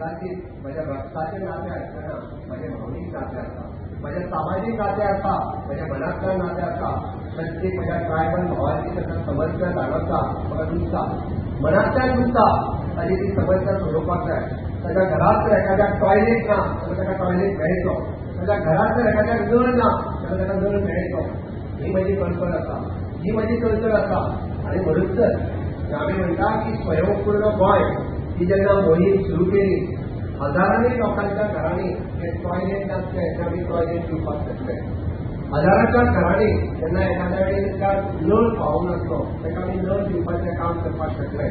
कदाचित माझ्या रक्ताचे नाते असताना माझे भावनिक नाते असतात, माझ्या सामाजिक नाते असतात, माझ्या मनातल्या नाते असतात. प्रत्येक माझ्या ट्रायबल भावाची त्याचा समस्या जाणवता मला नुसता मनातल्या नुसता आणि ती समस्या स्वरूपात आहे. त्याच्या घरात एखाद्या टॉयलेट ना त्याला टॉयलेट मिळायचं, त्याच्या घरात एखाद्या नळ ना त्याला नळ मिळायचं. ही माझी कल्पना असा, ही माझी कल्चर असा. आणि म्हणून तर आम्ही म्हणतात की स्वयंपूर्ण गोय ही जेव्हा मोहीम सुरू केली, हजारांनी लोकांच्या घरांनी हे टॉयलेट नाचले आम्ही टॉयलेट घेवपाक शकले. हजाराच्या घरांनी त्यांना एखाद्या वेळी त्या नळ पावून असतो त्याला आम्ही नळ दिवपाचे काम करपाक शकले.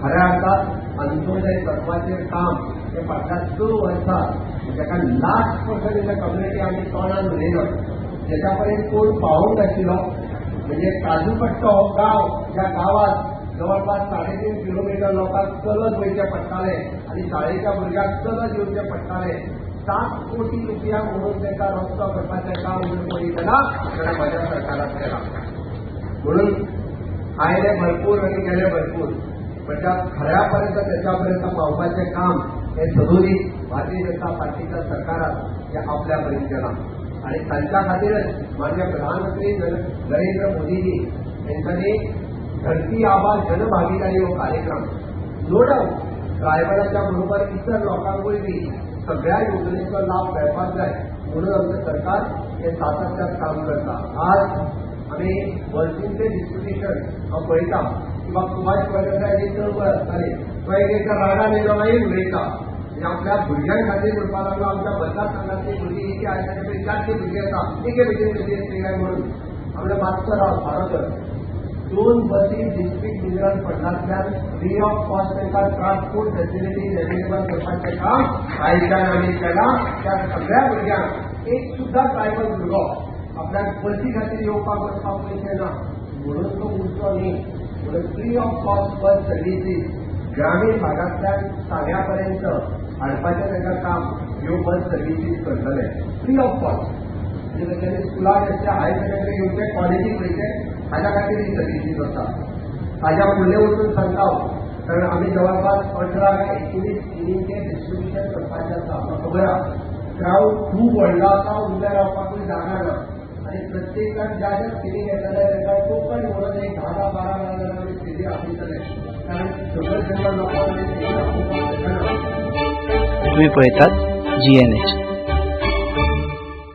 खऱ्या अर्थात अंत्योदय तत्वाचे काम हे फाटल्या 2 वर्षात जेका last person in the community आम्ही तोंडान उलयलो, ज्याच्यापर्यंत कोण पावूंक नाशिल्लो. म्हणजे काजूपट्टो हो गांव, ज्या गावात जवळपास 3.5 किलोमीटर लोकांक चलत वयचे पडटाले आणि शाळेच्या भुरग्यांक चलत येवचे पडटाले. 7 कोटी रुपया म्हणून ताका रस्तो करपाचें काम म्हणून पळय केला जाल्यार माझ्या सरकारान केला. म्हणून आयले भरपूर आणि गेले भरपूर, म्हणजे खऱ्यापर्यंत त्याच्यापर्यंत पावपाचें काम हे सदोदित भारतीय जनता पार्टीच्या सरकारान हे आपल्यापर्यंत केला. आणि त्यांच्या खातीरच माननीय प्रधानमंत्री नरेंद्र मोदीजी यांच्यानी धरती आबा जनभागीदारी हो कार्यक्रम नो डाऊट ट्रायबलाच्या बरोबर इतर लोकांकूय बी सगळ्या योजनेचा लाभ मेळपाक जाय म्हणून आमचं सरकार हे सातत्यात काम करता. आज आम्ही वर्सींचे डिस्ट्रिब्युशन हांव पळयता किंवा सुभाष फळदेसायाची चळवळ आसताली तो एक रागान येयलो मागीर उलयता. आपल्या भुरग्यां खातीर म्हणपाक लागलो आमच्या मतदारसंघातली भुरगीं जी आसा ताचे जास्ती भुरगीं येता एके भशेन कशी आसली काय म्हणून आपल्या मातसो राव फारो 2 बसी डिस्ट्रिक्ट मिनरल फंडांतल्यान फ्री ऑफ कॉस्ट तांकां ट्रान्सपोर्ट फॅसिलिटीज अवेलेबल करपाचें काम आयच्यान आमी केलां. त्या सगळ्या भुरग्यांक एक सुद्दां ट्रायबल भुरगो आपल्याक बसी खातीर येवपाक वचपाक पयशे ना म्हणून तो उरचो न्ही. म्हणून free of cost bus services ग्रामीण भागांतल्यान साग्यापर्यंत हाडपाचें तांकां काम ह्यो बस सर्विसीस करतले फ्री ऑफ कॉस्ट. म्हणजे तांच्यांनी स्कुलाक येवचे, हायर सेकंडरी येवचे, कॉलेजीक वयचे, हाज्या खातीर ही सर्विसीस आसा. ताज्या फुडलें वचून सांगता कारण आमी जवळपास 18 काय 21 स्किमींचें डिस्ट्रिब्युशन करपाचें आसा. म्हाका खबर आसा क्रावड खूब व्हडलो आसा, उबें रावपाकूय जागा ना आणि प्रत्येकान ज्या ज्या स्किमी घेतले ताका टोकन म्हणून एक 10-12 आमी स्थिती आपयतले. कारण सगळ्या लोकांनी तुम्ही पळयतात GNH.